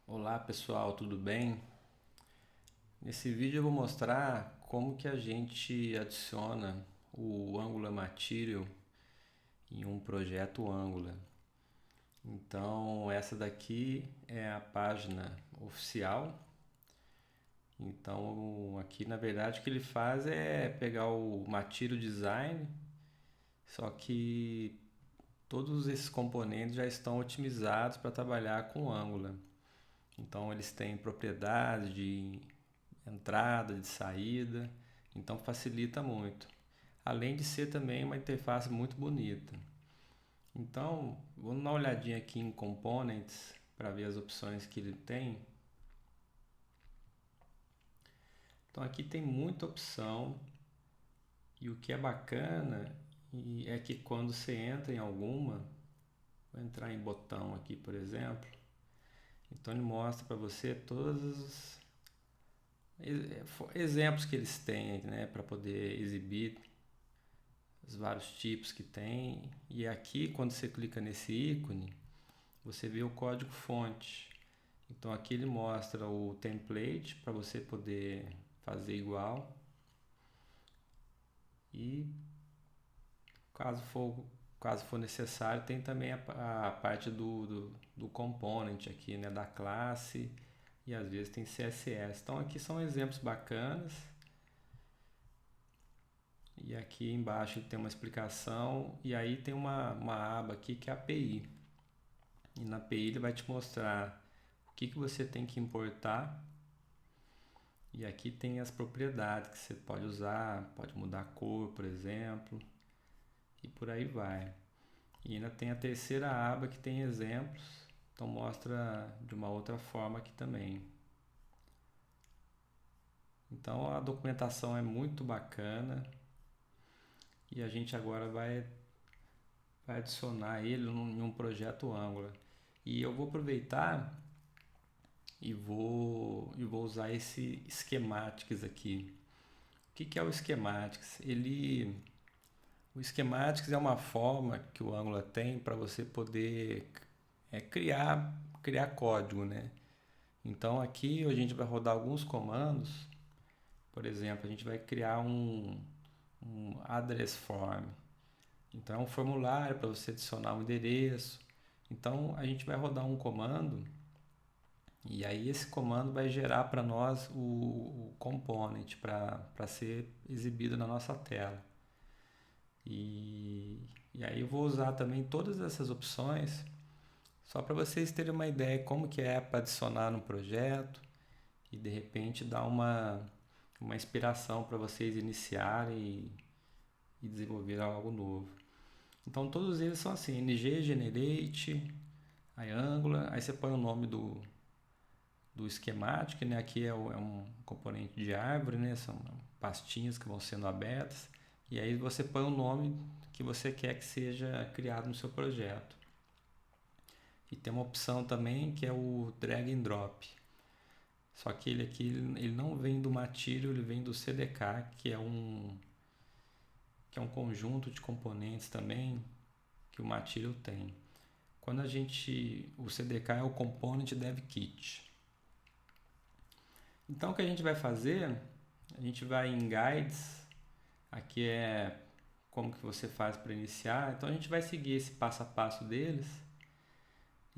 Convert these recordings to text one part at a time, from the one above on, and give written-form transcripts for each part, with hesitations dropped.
Olá pessoal, tudo bem? Nesse vídeo eu vou mostrar como que a gente adiciona o Angular Material em um projeto Angular. Então essa daqui é a página oficial. Então aqui na verdade o que ele faz é pegar o Material Design, só que todos esses componentes já estão otimizados para trabalhar com Angular. Então eles têm propriedades de entrada, de saída, então facilita muito. Além de ser também uma interface muito bonita. Então, vamos dar uma olhadinha aqui em Components para ver as opções que ele tem. Então aqui tem muita opção e o que é bacana é que quando você entra em alguma, vou entrar em botão aqui, por exemplo, então ele mostra para você todos os exemplos que eles têm, né, para poder exibir os vários tipos que tem. E aqui, quando você clica nesse ícone, você vê o código fonte. Então aqui ele mostra o template para você poder fazer igual. E caso for, caso for necessário, tem também a parte do component aqui, né, da classe, e às vezes tem CSS. Então aqui são exemplos bacanas. E aqui embaixo tem uma explicação e aí tem uma aba aqui que é a API. E na API ele vai te mostrar o que você tem que importar. E aqui tem as propriedades que você pode usar, pode mudar a cor, por exemplo, e por aí vai. E ainda tem a terceira aba que tem exemplos, então mostra de uma outra forma aqui também. Então a documentação é muito bacana e a gente agora vai adicionar ele em um projeto Angular. E eu vou aproveitar e vou usar esse schematics aqui. O que é o schematics? O schematics é uma forma que o Angular tem para você poder criar código, né? Então aqui a gente vai rodar alguns comandos. Por exemplo, a gente vai criar um address form. Então é um formulário para você adicionar um endereço. Então a gente vai rodar um comando e aí esse comando vai gerar para nós o component para ser exibido na nossa tela. E aí eu vou usar também todas essas opções só para vocês terem uma ideia como que é para adicionar no projeto e de repente dar uma inspiração para vocês iniciarem e desenvolver algo novo. Então todos eles são assim, ng, generate, aí Angular, aí você põe o nome do schematic, né? Aqui é um componente de árvore, né? São pastinhas que vão sendo abertas. E aí você põe o nome que você quer que seja criado no seu projeto. E tem uma opção também que é o drag and drop. Só que ele aqui ele não vem do Material, ele vem do CDK, que é um conjunto de componentes também que o Material tem. O CDK é o Component Dev Kit. Então o que a gente vai fazer? A gente vai em Guides, aqui é como que você faz para iniciar. Então a gente vai seguir esse passo a passo deles.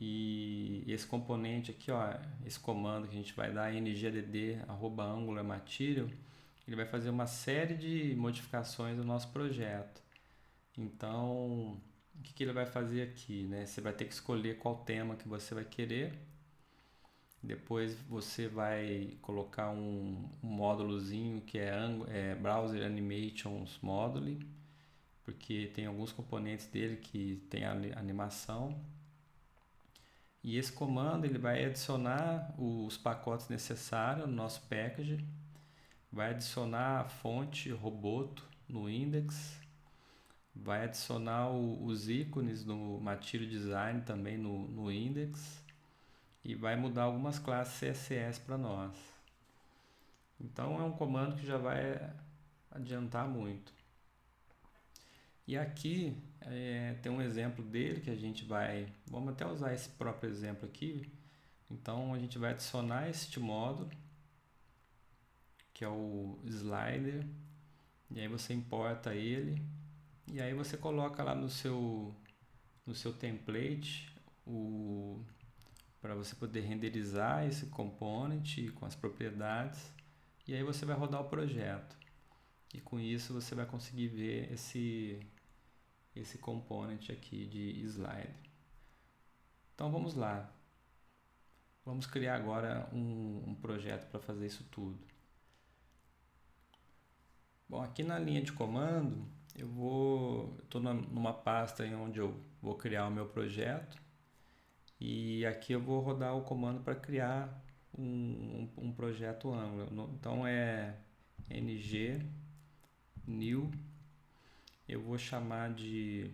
E esse componente aqui, ó, esse comando que a gente vai dar ngdd@angularmaterial, ele vai fazer uma série de modificações no nosso projeto. Então, o que ele vai fazer aqui, né? Você vai ter que escolher qual tema que você vai querer. Depois você vai colocar um módulozinho que é Browser Animations Module, porque tem alguns componentes dele que tem animação. E esse comando ele vai adicionar os pacotes necessários no nosso package, vai adicionar a fonte Roboto no index, vai adicionar os ícones no Material Design também no index e vai mudar algumas classes CSS para nós. Então é um comando que já vai adiantar muito. E aqui tem um exemplo dele que a gente vai... Vamos até usar esse próprio exemplo aqui. Então a gente vai adicionar este módulo, que é o slider, e aí você importa ele, e aí você coloca lá no seu template para você poder renderizar esse component com as propriedades, e aí você vai rodar o projeto. E com isso você vai conseguir ver esse component aqui de slide. Então vamos lá. Vamos criar agora um projeto para fazer isso tudo. Bom, aqui na linha de comando, eu estou numa pasta onde eu vou criar o meu projeto. E aqui eu vou rodar o comando para criar um projeto Angular. Então é ng new, eu vou chamar de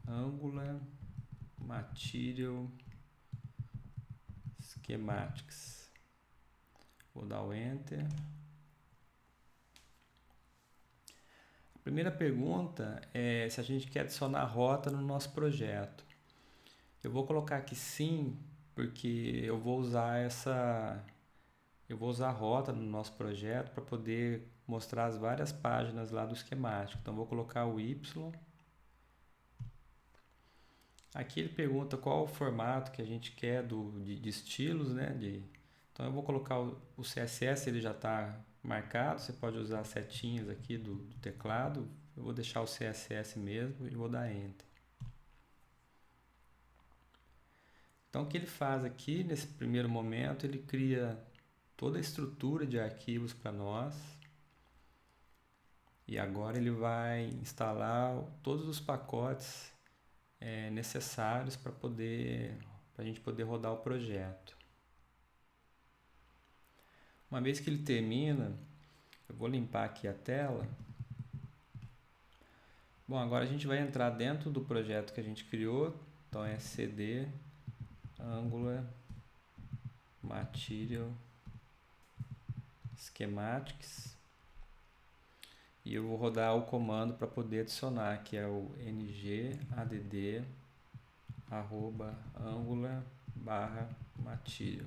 Angular Material Schematics. Vou dar o Enter. A primeira pergunta é se a gente quer adicionar rota no nosso projeto. Eu vou colocar aqui sim, porque eu vou usar a rota no nosso projeto para poder mostrar as várias páginas lá do esquemático. Então vou colocar o Y. Aqui ele pergunta qual o formato que a gente quer de estilos, né? Então eu vou colocar o CSS, ele já está marcado. Você pode usar as setinhas aqui do teclado. Eu vou deixar o CSS mesmo e vou dar Enter. Então o que ele faz aqui nesse primeiro momento, ele cria toda a estrutura de arquivos para nós. E agora ele vai instalar todos os pacotes necessários para a gente poder rodar o projeto. Uma vez que ele termina, eu vou limpar aqui a tela. Bom, agora a gente vai entrar dentro do projeto que a gente criou. Então é cd Angular Material Schematics. E eu vou rodar o comando para poder adicionar, que é o ng @angular/material.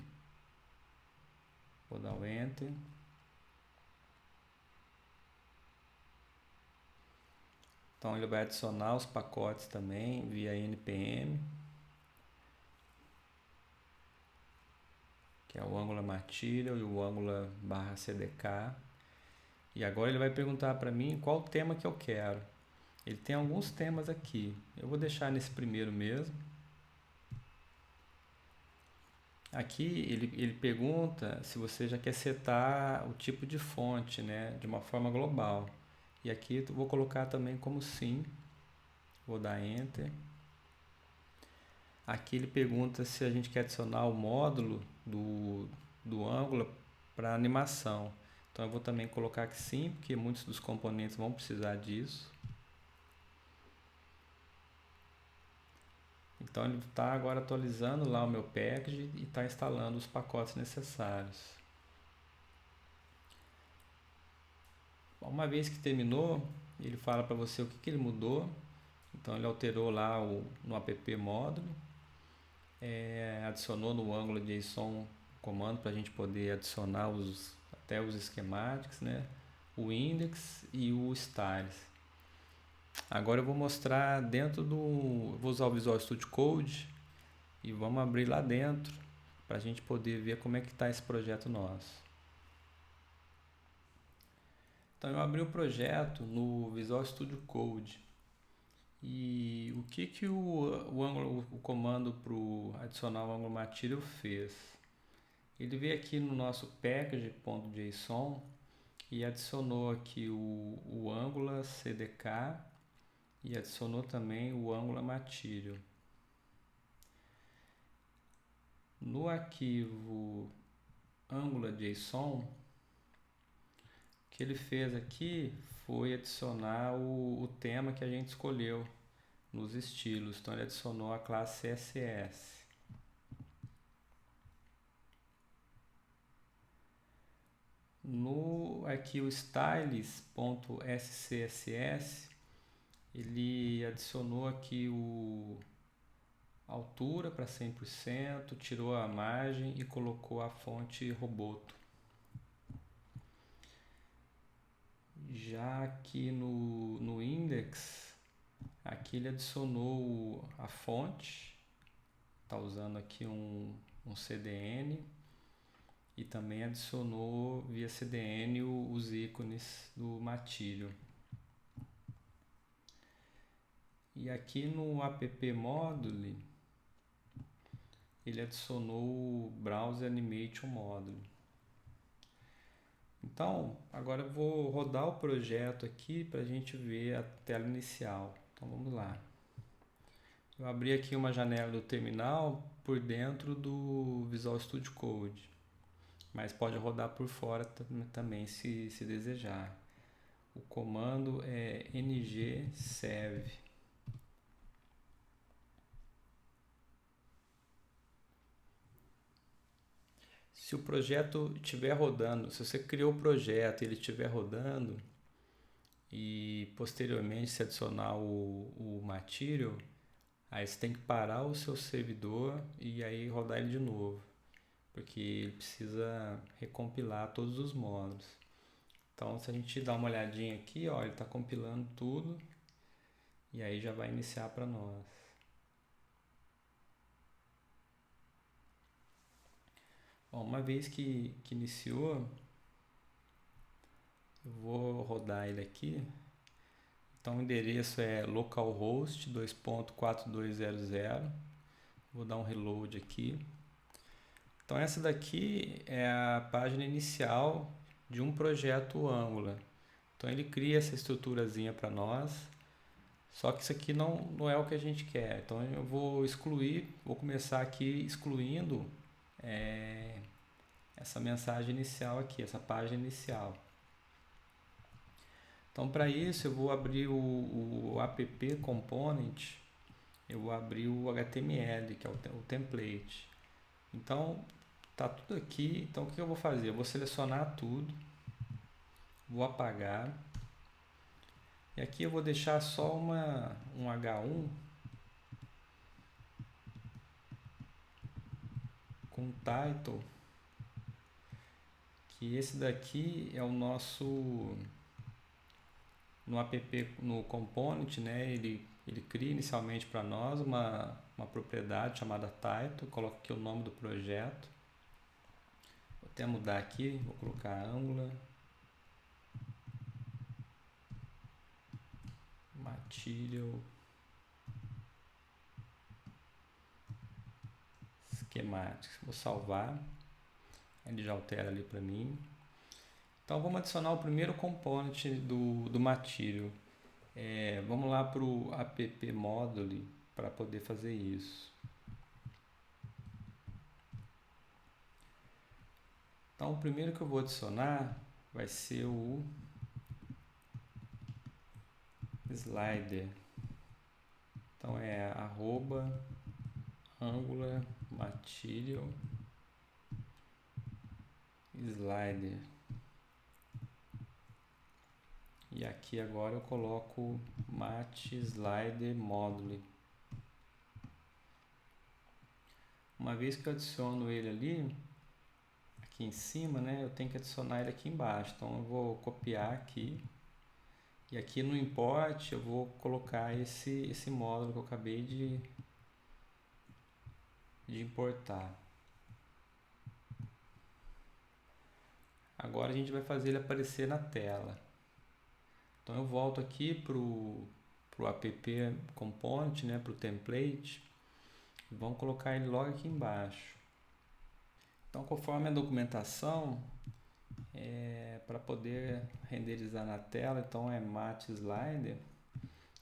Vou dar o Enter. Então ele vai adicionar os pacotes também via npm, que é o Angular Material e o Angular/CDK. E agora ele vai perguntar para mim qual tema que eu quero. Ele tem alguns temas aqui. Eu vou deixar nesse primeiro mesmo. Aqui ele pergunta se você já quer setar o tipo de fonte, né, de uma forma global. E aqui eu vou colocar também como sim. Vou dar Enter. Aqui ele pergunta se a gente quer adicionar o módulo do Angular para animação. Então eu vou também colocar que sim, porque muitos dos componentes vão precisar disso. Então ele está agora atualizando lá o meu package e está instalando os pacotes necessários. Uma vez que terminou, ele fala para você o que ele mudou. Então ele alterou lá no app módulo, adicionou no Angular JSON comando para a gente poder adicionar até os esquemáticos, né? O index e o styles. Agora eu vou mostrar vou usar o Visual Studio Code e vamos abrir lá dentro para a gente poder ver como é que está esse projeto nosso. Então eu abri o projeto no Visual Studio Code e o que o comando para adicionar o Angular Material fez? Ele veio aqui no nosso package.json e adicionou aqui o Angular CDK e adicionou também o Angular Material. No arquivo AngularJSON, o que ele fez aqui foi adicionar o tema que a gente escolheu nos estilos. Então ele adicionou a classe CSS. No arquivo styles.scss, ele adicionou aqui altura para 100%, tirou a margem e colocou a fonte Roboto. Já aqui no index, aqui ele adicionou a fonte, está usando aqui um CDN e também adicionou via CDN os ícones do Material. E aqui no app Module, ele adicionou o Browser Animation Module. Então, agora eu vou rodar o projeto aqui para a gente ver a tela inicial. Então vamos lá. Eu abri aqui uma janela do terminal por dentro do Visual Studio Code, mas pode rodar por fora também se desejar. O comando é ngserve. Se o projeto estiver rodando, se você criou o projeto e ele estiver rodando e posteriormente se adicionar o Material, aí você tem que parar o seu servidor e aí rodar ele de novo, porque ele precisa recompilar todos os módulos. Então, se a gente dá uma olhadinha aqui, ó, ele está compilando tudo e aí já vai iniciar para nós. Bom, uma vez que iniciou, eu vou rodar ele aqui. Então o endereço é localhost 2.4200. Vou dar um reload aqui. Então essa daqui é a página inicial de um projeto Angular. Então ele cria essa estruturazinha para nós. Só que isso aqui não é o que a gente quer. Então eu vou excluir, vou começar aqui excluindo essa mensagem inicial aqui, essa página inicial. Então para isso eu vou abrir o app component, eu vou abrir o HTML, que é o template. Então tá tudo aqui, então o que eu vou fazer? Eu vou selecionar tudo, vou apagar, e aqui eu vou deixar só um H1 com title, que esse daqui é o nosso, no app, no component, né, ele cria inicialmente para nós uma propriedade chamada title, coloco aqui o nome do projeto, vou até mudar aqui, vou colocar Angular Material Schematics, vou salvar, ele já altera ali para mim. Então vamos adicionar o primeiro component do Material. Vamos lá para o app Module para poder fazer isso. Então o primeiro que eu vou adicionar vai ser o slider. Então é @Angular Material slider. E aqui agora eu coloco mat slider module. Uma vez que eu adiciono ele ali, aqui em cima, né, eu tenho que adicionar ele aqui embaixo. Então eu vou copiar aqui. E aqui no import eu vou colocar esse módulo que eu acabei de importar. Agora a gente vai fazer ele aparecer na tela. Então eu volto aqui para o app component, né, para o template, e vamos colocar ele logo aqui embaixo. Então conforme a documentação, para poder renderizar na tela, então é mat slider,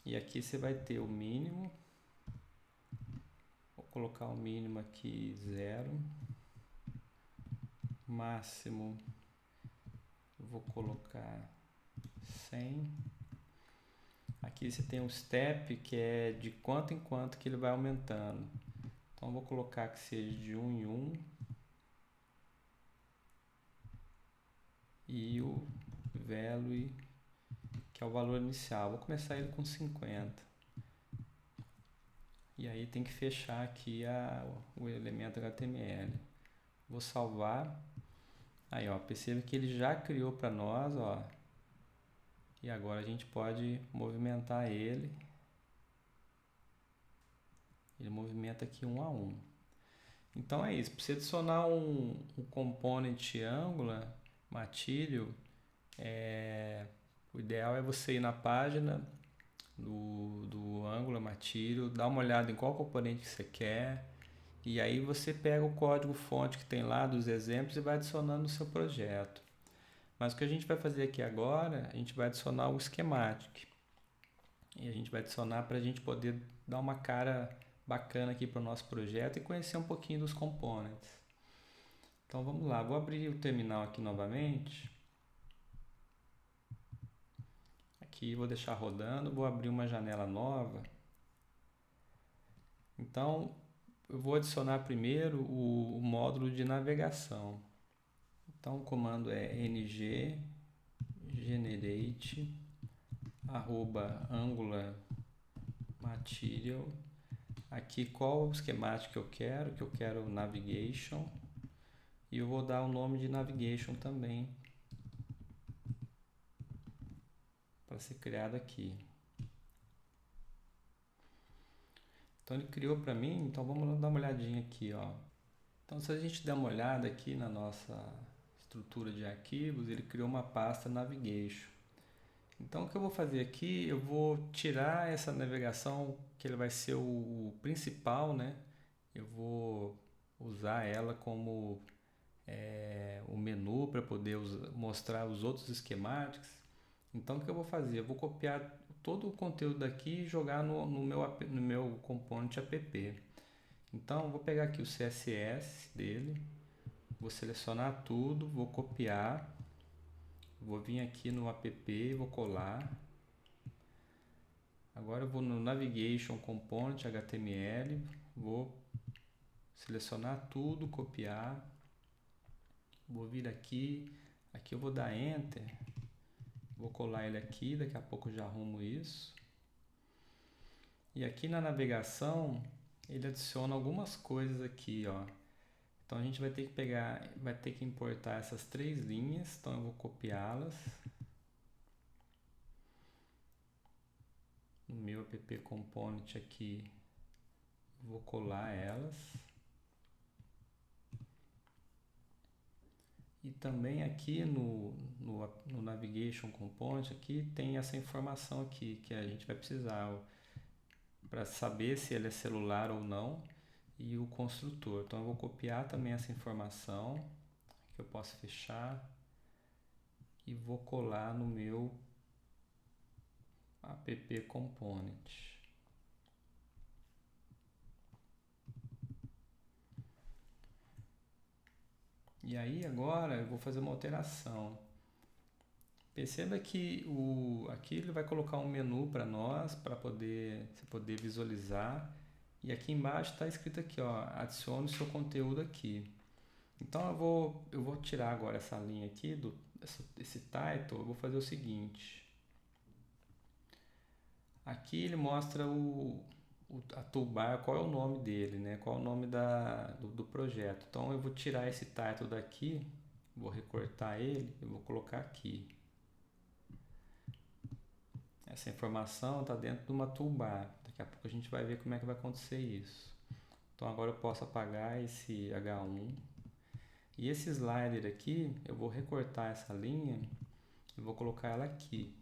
e aqui você vai ter o mínimo, vou colocar o mínimo aqui 0, máximo vou colocar 100. Aqui você tem um step que é de quanto em quanto que ele vai aumentando. Então vou colocar que seja de 1 em 1. E o value, que é o valor inicial. Vou começar ele com 50. E aí tem que fechar aqui o elemento HTML. Vou salvar. Aí, ó, perceba que ele já criou para nós, ó. E agora a gente pode movimentar ele. Ele movimenta aqui um a um. Então é isso. Para você adicionar um component Angular Material, o ideal é você ir na página do Angular Material, dar uma olhada em qual componente que você quer, e aí você pega o código fonte que tem lá dos exemplos e vai adicionando no seu projeto. Mas o que a gente vai fazer aqui agora, a gente vai adicionar o schematic. E a gente vai adicionar para a gente poder dar uma cara bacana aqui para o nosso projeto e conhecer um pouquinho dos components. Então vamos lá, vou abrir o terminal aqui novamente. Aqui vou deixar rodando, vou abrir uma janela nova. Então eu vou adicionar primeiro o módulo de navegação. Então o comando é ng generate @angular material. Aqui qual o schematic que eu quero navigation, e eu vou dar o nome de navigation também para ser criado aqui. Então ele criou para mim, então vamos dar uma olhadinha aqui, ó. Então se a gente der uma olhada aqui na nossa estrutura de arquivos, ele criou uma pasta navigation. Então o que eu vou fazer aqui, eu vou tirar essa navegação, que ele vai ser o principal, né? Eu vou usar ela como o menu para poder mostrar os outros esquemáticos. Então o que eu vou fazer? Eu vou copiar todo o conteúdo daqui e jogar no meu component app. Então eu vou pegar aqui o CSS dele, vou selecionar tudo, vou copiar. Vou vir aqui no app, vou colar. Agora eu vou no Navigation Component HTML, vou selecionar tudo, copiar. Vou vir aqui eu vou dar Enter. Vou colar ele aqui, daqui a pouco eu já arrumo isso. E aqui na navegação, ele adiciona algumas coisas aqui, ó. Então a gente vai ter que vai ter que importar essas 3 linhas, então eu vou copiá-las no meu app component aqui, vou colar elas. E também aqui no Navigation Component aqui tem essa informação aqui que a gente vai precisar para saber se ele é celular ou não, e o construtor. Então eu vou copiar também essa informação que eu posso fechar e vou colar no meu app component. E aí agora eu vou fazer uma alteração. Perceba que aqui ele vai colocar um menu para nós, para você poder visualizar. E aqui embaixo está escrito aqui, ó, adicione o seu conteúdo aqui. Então eu vou tirar agora essa linha aqui, esse title, eu vou fazer o seguinte. Aqui ele mostra a toolbar, qual é o nome dele, né? Qual é o nome do projeto. Então eu vou tirar esse title daqui, vou recortar ele e vou colocar aqui. Essa informação está dentro de uma toolbar. Daqui a pouco a gente vai ver como é que vai acontecer isso. Então agora eu posso apagar esse H1. E esse slider aqui, eu vou recortar essa linha e vou colocar ela aqui.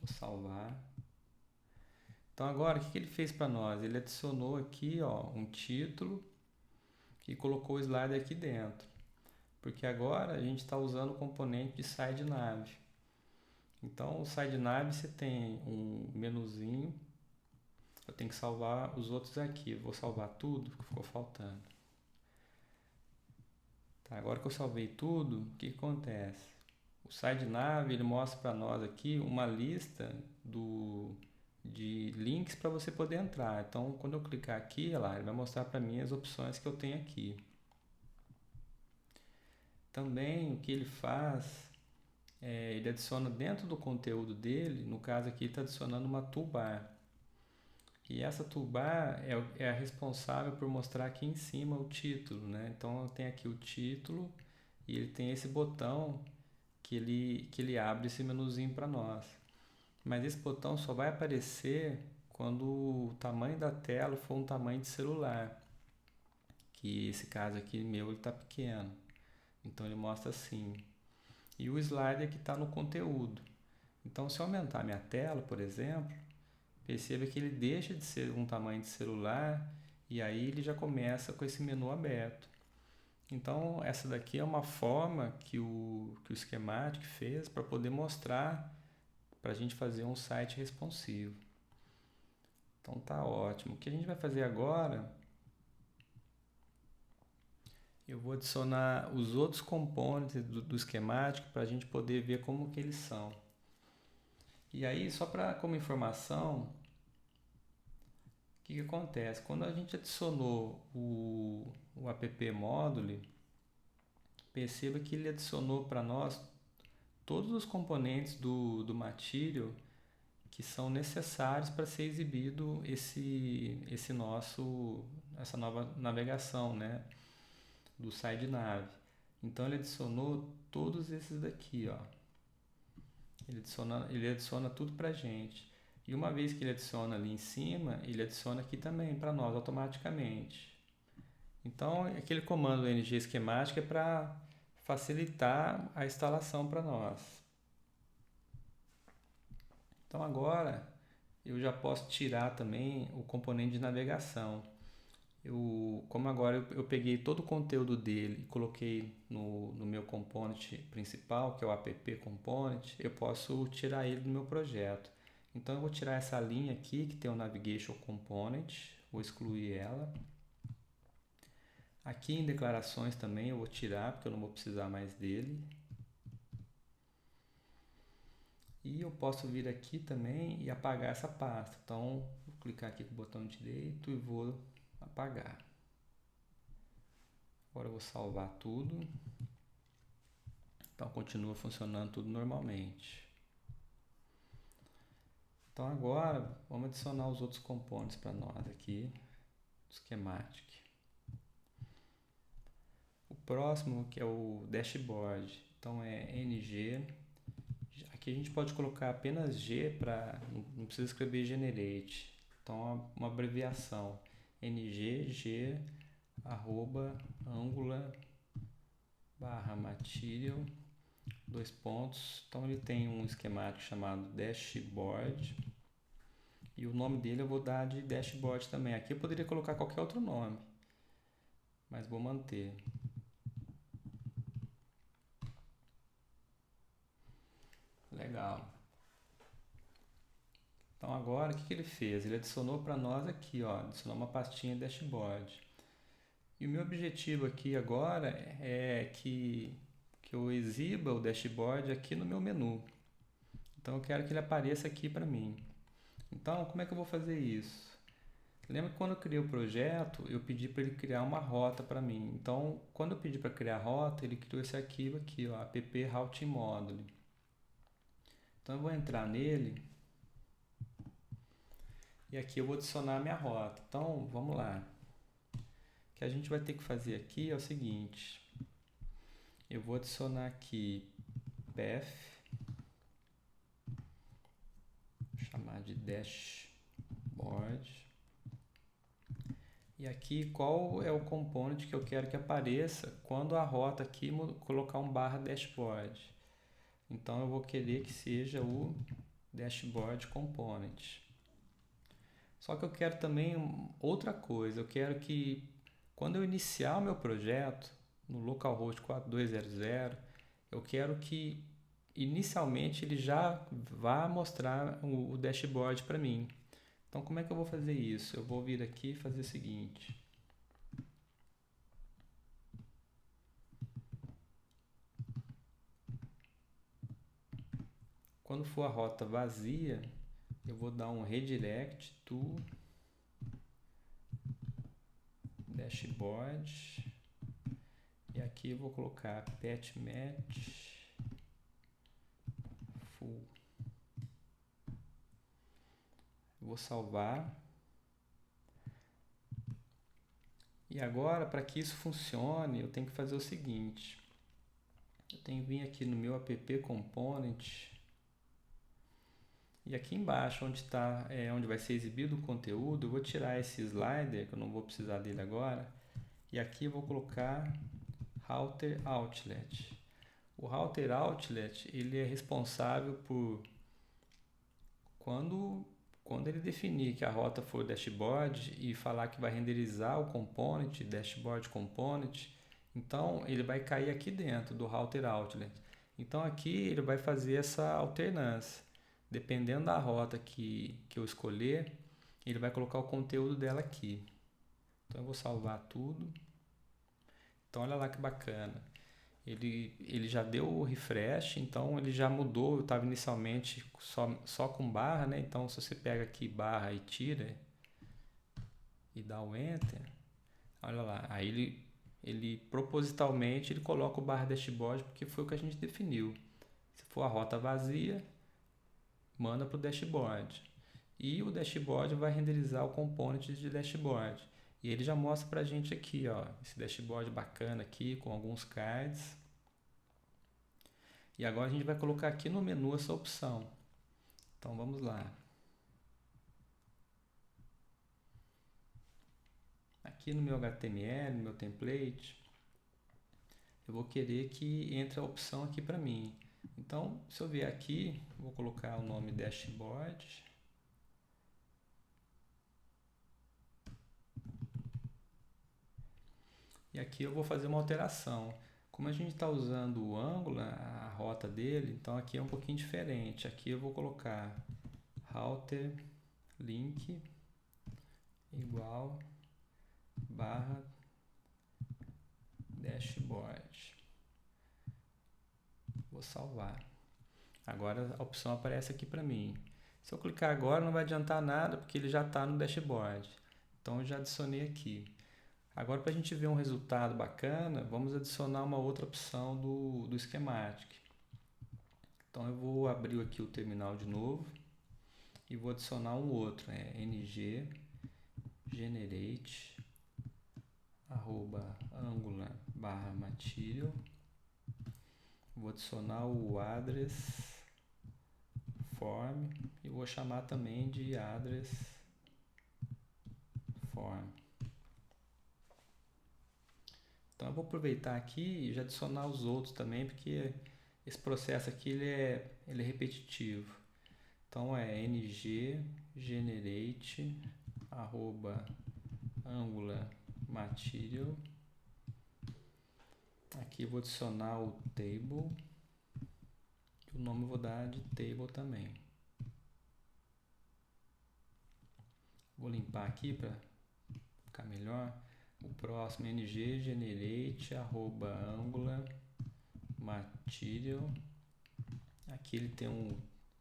Vou salvar. Então agora o que ele fez para nós? Ele adicionou aqui, ó, um título e colocou o slider aqui dentro. Porque agora a gente está usando o componente de sideNav. Então o sideNav você tem um menuzinho. Eu tenho que salvar os outros arquivos. Vou salvar tudo que ficou faltando. Tá, agora que eu salvei tudo, o que acontece? O sideNav ele mostra para nós aqui uma lista de links para você poder entrar. Então quando eu clicar aqui, olha lá, ele vai mostrar para mim as opções que eu tenho aqui. Também o que ele faz, ele adiciona dentro do conteúdo dele, no caso aqui ele está adicionando uma toolbar. E essa toolbar é a responsável por mostrar aqui em cima o título, né? Então tem aqui o título e ele tem esse botão que ele abre esse menuzinho para nós. Mas esse botão só vai aparecer quando o tamanho da tela for um tamanho de celular, que esse caso aqui meu ele está pequeno. Então ele mostra assim. E o slider que está no conteúdo. Então se eu aumentar minha tela, por exemplo, perceba que ele deixa de ser um tamanho de celular e aí ele já começa com esse menu aberto. Então essa daqui é uma forma que o Schematic fez para poder mostrar para a gente fazer um site responsivo. Então tá ótimo. O que a gente vai fazer agora, eu vou adicionar os outros componentes do esquemático para a gente poder ver como que eles são. E aí, só para como informação, o que acontece? Quando a gente adicionou o app Module, perceba que ele adicionou para nós todos os componentes do Material que são necessários para ser exibido essa nova navegação, né, do SideNav. Então ele adicionou todos esses daqui, ó. Ele adiciona tudo para a gente. E uma vez que ele adiciona ali em cima, ele adiciona aqui também para nós automaticamente. Então aquele comando ng esquemática é para facilitar a instalação para nós. Então agora eu já posso tirar também o componente de navegação. Como agora eu peguei todo o conteúdo dele e coloquei no meu component principal, que é o app component, eu posso tirar ele do meu projeto. Então eu vou tirar essa linha aqui que tem o navigation component, vou excluir ela. Aqui em declarações também eu vou tirar, porque eu não vou precisar mais dele. E eu posso vir aqui também e apagar essa pasta. Então vou clicar aqui com o botão direito e vou apagar. Agora eu vou salvar tudo. Então continua funcionando tudo normalmente. Então agora vamos adicionar os outros componentes para nós aqui do Schematic. O próximo que é o dashboard. Então é ng. Aqui a gente pode colocar apenas G para não precisa escrever generate. Então uma abreviação ng @angular /material . Então ele tem um esquemático chamado dashboard e o nome dele eu vou dar de dashboard também. Aqui eu poderia colocar qualquer outro nome, mas vou manter. Legal. Então agora o que ele fez? Ele adicionou para nós aqui, ó, adicionou uma pastinha dashboard. E o meu objetivo aqui agora é que eu exiba o dashboard aqui no meu menu. Então eu quero que ele apareça aqui para mim. Então como é que eu vou fazer isso? Lembra que quando eu criei o projeto, eu pedi para ele criar uma rota para mim. Então quando eu pedi para criar a rota, ele criou esse arquivo aqui, ó, app routing module. Então eu vou entrar nele e aqui eu vou adicionar a minha rota. Então vamos lá. O que a gente vai ter que fazer aqui é o seguinte. Eu vou adicionar aqui path, vou chamar de dashboard. E aqui qual é o componente que eu quero que apareça quando a rota aqui colocar um /dashboard. Então eu vou querer que seja o dashboard component. Só que eu quero também outra coisa. Eu quero que quando eu iniciar o meu projeto no localhost 4200, eu quero que inicialmente ele já vá mostrar o dashboard para mim. Então como é que eu vou fazer isso? Eu vou vir aqui e fazer o seguinte. Quando for a rota vazia, eu vou dar um redirect to dashboard. E aqui eu vou colocar patch match full. Eu vou salvar. E agora, para que isso funcione, eu tenho que fazer o seguinte. Eu tenho que vir aqui no meu app component e aqui embaixo onde vai ser exibido o conteúdo, eu vou tirar esse slider, que eu não vou precisar dele agora, e aqui eu vou colocar router outlet. O router outlet, ele é responsável por quando ele definir que a rota for dashboard e falar que vai renderizar o component, dashboard component, então ele vai cair aqui dentro do router outlet. Então aqui ele vai fazer essa alternância. Dependendo da rota que eu escolher, ele vai colocar o conteúdo dela aqui. Então eu vou salvar tudo. Então olha lá que bacana. Ele já deu o refresh, então ele já mudou. Eu estava inicialmente só com barra, né? Então se você pega aqui barra e tira e dá o enter, olha lá. Aí ele propositalmente ele coloca o barra dashboard porque foi o que a gente definiu. Se for a rota vazia, manda para o dashboard. E o dashboard vai renderizar o componente de dashboard. E ele já mostra para a gente aqui, ó, esse dashboard bacana aqui com alguns cards. E agora a gente vai colocar aqui no menu essa opção. Então vamos lá. Aqui no meu HTML, no meu template, eu vou querer que entre a opção aqui para mim. Então, se eu vier aqui, vou colocar o nome dashboard. E aqui eu vou fazer uma alteração. Como a gente está usando o Angular, a rota dele, então aqui é um pouquinho diferente. Aqui eu vou colocar router link igual barra dashboard. Vou salvar. Agora a opção aparece aqui para mim. Se eu clicar agora não vai adiantar nada porque ele já está no dashboard. Então eu já adicionei aqui. Agora, para a gente ver um resultado bacana, vamos adicionar uma outra opção do schematic. Então, eu vou abrir aqui o terminal de novo e vou adicionar um outro, ng generate @angular /material. Vou adicionar o address form e vou chamar também de address form. Então eu vou aproveitar aqui e já adicionar os outros também, porque esse processo aqui ele é repetitivo. Então é ng generate @angular material. Aqui eu vou adicionar o table. O nome eu vou dar de table também. Vou limpar aqui para ficar melhor. O próximo ng generate @angular material. Aqui ele tem um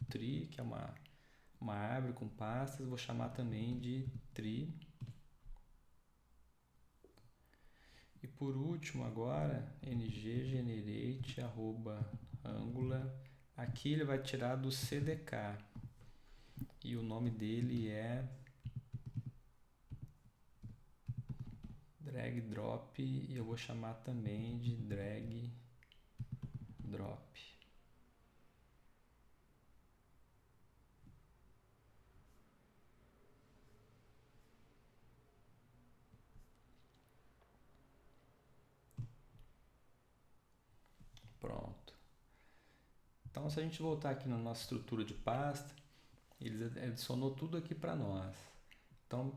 tree, que é uma árvore com pastas. Vou chamar também de tree. E por último agora, ng generate @angular. Aqui ele vai tirar do CDK. E o nome dele é drag drop e eu vou chamar também de drag drop. Pronto. Então, se a gente voltar aqui na nossa estrutura de pasta, ele adicionou tudo aqui para nós. Então,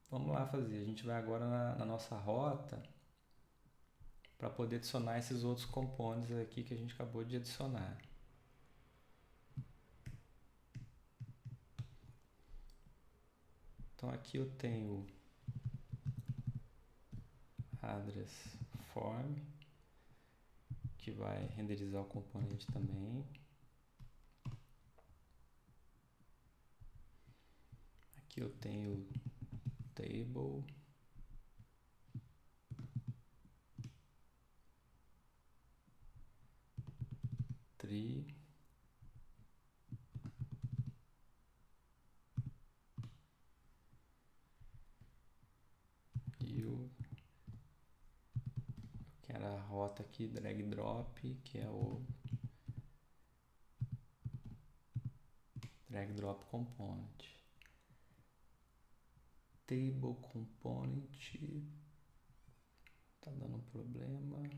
vamos lá fazer. A gente vai agora na nossa rota para poder adicionar esses outros componentes aqui que a gente acabou de adicionar. Então, aqui eu tenho address form, que vai renderizar o componente também. Aqui eu tenho table, tree, e o para a rota aqui, drag drop, que é o drag drop component. Table component, tá dando problema.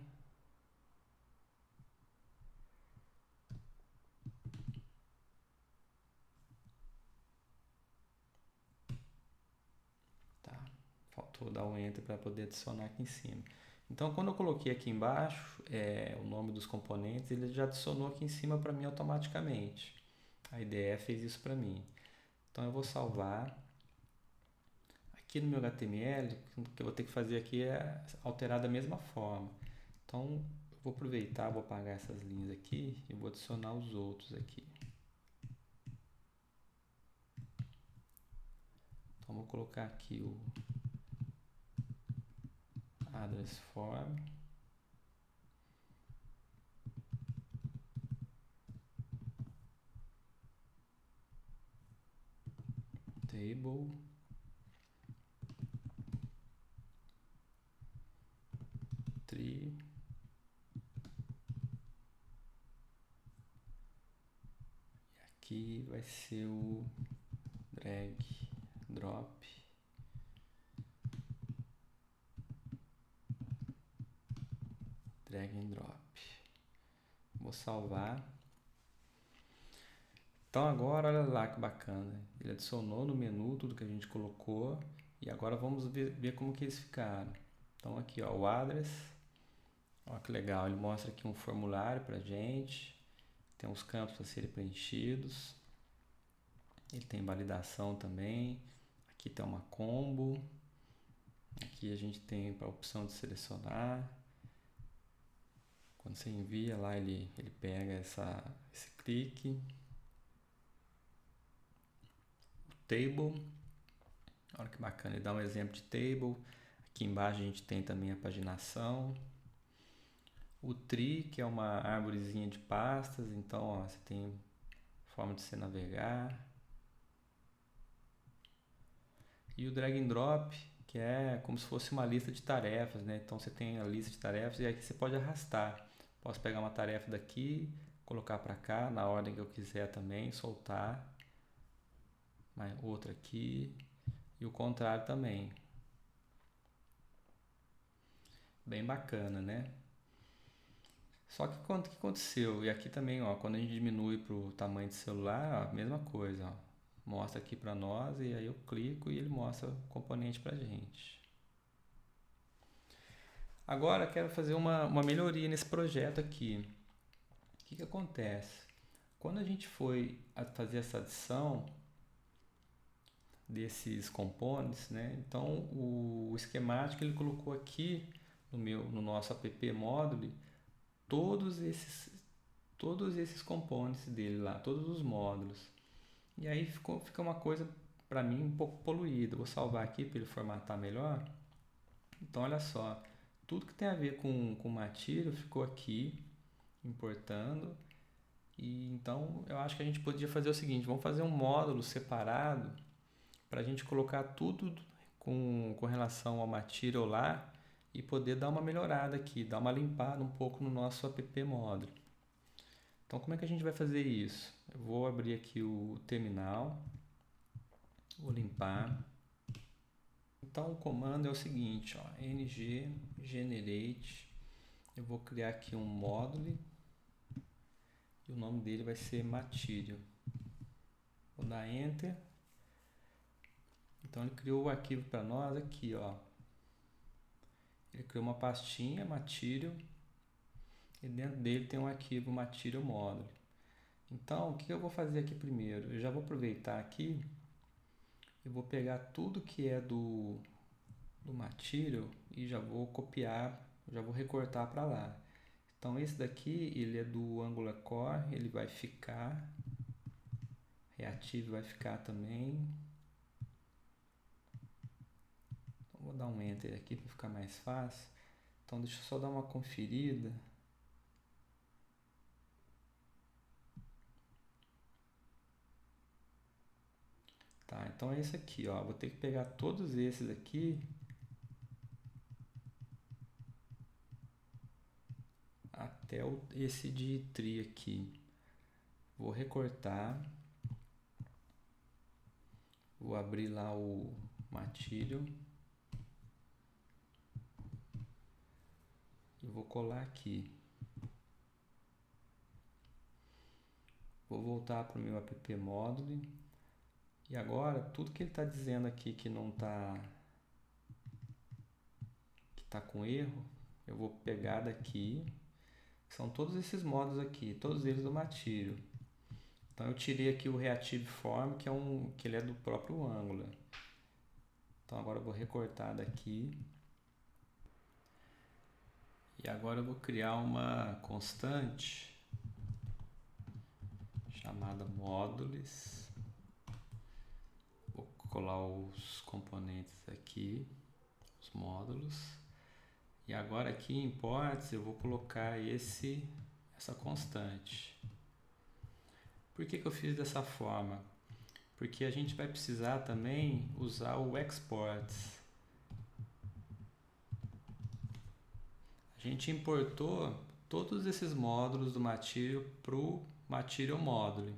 Tá, faltou dar um enter para poder adicionar aqui em cima. Então, quando eu coloquei aqui embaixo o nome dos componentes, ele já adicionou aqui em cima para mim automaticamente. A IDE fez isso para mim. Então, eu vou salvar. Aqui no meu HTML, o que eu vou ter que fazer aqui é alterar da mesma forma. Então, eu vou aproveitar, vou apagar essas linhas aqui e vou adicionar os outros aqui. Então, vou colocar aqui o address form. Table. Tree. E aqui vai ser o drag drop. Drag and drop. Vou salvar. Então agora, olha lá que bacana. Ele adicionou no menu tudo que a gente colocou. E agora vamos ver como que eles ficaram. Então aqui, ó, o address. Olha que legal, ele mostra aqui um formulário pra gente. Tem uns campos para serem preenchidos. Ele tem validação também. Aqui tem uma combo. Aqui a gente tem a opção de selecionar. Quando você envia lá, ele pega esse clique. O table. Olha que bacana, ele dá um exemplo de table. Aqui embaixo a gente tem também a paginação. O tree, que é uma árvorezinha de pastas. Então, ó, você tem forma de você navegar. E o drag and drop, que é como se fosse uma lista de tarefas, né? Então você tem a lista de tarefas e aqui você pode arrastar. Posso pegar uma tarefa daqui, colocar para cá, na ordem que eu quiser também, soltar. Outra aqui. E o contrário também. Bem bacana, né? Só que o que aconteceu? E aqui também, ó, quando a gente diminui para o tamanho de celular, ó, mesma coisa, ó. Mostra aqui para nós e aí eu clico e ele mostra o componente para a gente. Agora eu quero fazer uma melhoria nesse projeto aqui. O que acontece? Quando a gente foi fazer essa adição desses componentes, né? Então o esquemático ele colocou aqui no nosso app módulo todos esses componentes dele lá, todos os módulos. E aí fica uma coisa para mim um pouco poluída. Vou salvar aqui para ele formatar melhor. Então olha só, tudo que tem a ver com material ficou aqui importando. E então eu acho que a gente podia fazer o seguinte, vamos fazer um módulo separado para a gente colocar tudo com relação ao material lá e poder dar uma melhorada aqui, dar uma limpada um pouco no nosso app módulo. Então como é que a gente vai fazer isso? Eu vou abrir aqui o terminal, vou limpar. Então o comando é o seguinte, ó, ng generate, eu vou criar aqui um módulo e o nome dele vai ser material. Vou dar enter. Então ele criou o arquivo para nós aqui, ó. Ele criou uma pastinha material e dentro dele tem um arquivo material módulo. Então o que eu vou fazer aqui primeiro? Eu já vou aproveitar aqui e vou pegar tudo que é do material e já vou copiar, já vou recortar para lá. Então esse daqui ele é do Angular Core, ele vai ficar, Reactive vai ficar também. Então, vou dar um enter aqui para ficar mais fácil. Então deixa eu só dar uma conferida. Tá, então é isso aqui, ó. Vou ter que pegar todos esses aqui até esse de tri aqui. Vou recortar. Vou abrir lá o Material. E vou colar aqui. Vou voltar para o meu app Module. E agora, tudo que ele está dizendo aqui que não está... que está com erro, eu vou pegar daqui. São todos esses módulos aqui, todos eles do Material. Então eu tirei aqui o Reactive Form, que ele é do próprio Angular. Então agora eu vou recortar daqui. E agora eu vou criar uma constante chamada Modules. Vou colar os componentes aqui, os módulos. E agora aqui em Imports eu vou colocar essa constante. Por que eu fiz dessa forma? Porque a gente vai precisar também usar o Exports. A gente importou todos esses módulos do Material para o Material Module.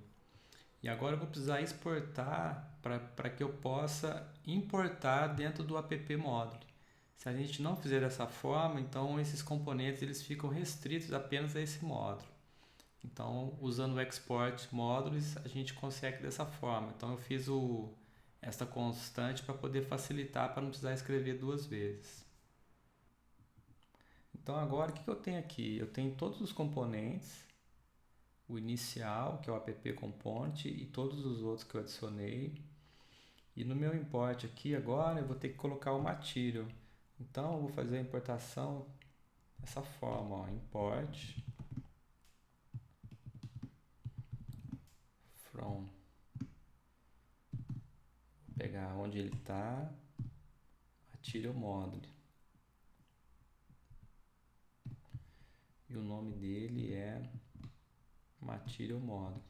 E agora eu vou precisar exportar para que eu possa importar dentro do app Module. Se a gente não fizer dessa forma, então esses componentes eles ficam restritos apenas a esse módulo. Então, usando o Export Modules, a gente consegue dessa forma. Então, eu fiz esta constante para poder facilitar, para não precisar escrever duas vezes. Então, agora, o que eu tenho aqui? Eu tenho todos os componentes, o inicial, que é o app component, e todos os outros que eu adicionei. E no meu import aqui, agora, eu vou ter que colocar o Material. Então, eu vou fazer a importação dessa forma, ó, import from, vou pegar onde ele está, Material Module. E o nome dele é Material Module.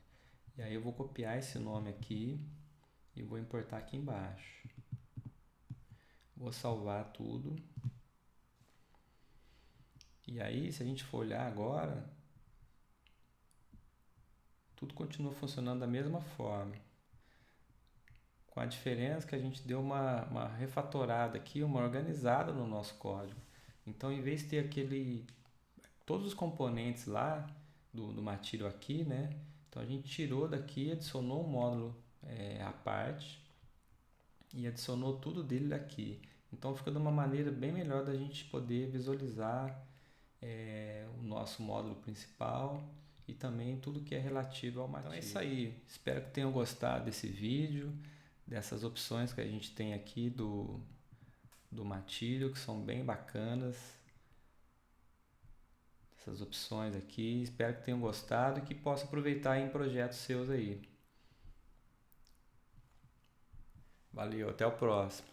E aí eu vou copiar esse nome aqui e vou importar aqui embaixo. Vou salvar tudo. E aí, se a gente for olhar agora, tudo continua funcionando da mesma forma. Com a diferença que a gente deu uma refatorada aqui, uma organizada no nosso código. Então, em vez de ter todos os componentes lá do Material aqui, né? Então, a gente tirou daqui, adicionou um módulo à parte e adicionou tudo dele daqui. Então, fica de uma maneira bem melhor da gente poder visualizar o nosso módulo principal e também tudo que é relativo ao Material. Então é isso aí, espero que tenham gostado desse vídeo, dessas opções que a gente tem aqui do Material, que são bem bacanas, essas opções aqui, espero que tenham gostado e que possam aproveitar em projetos seus aí. Valeu, até o próximo.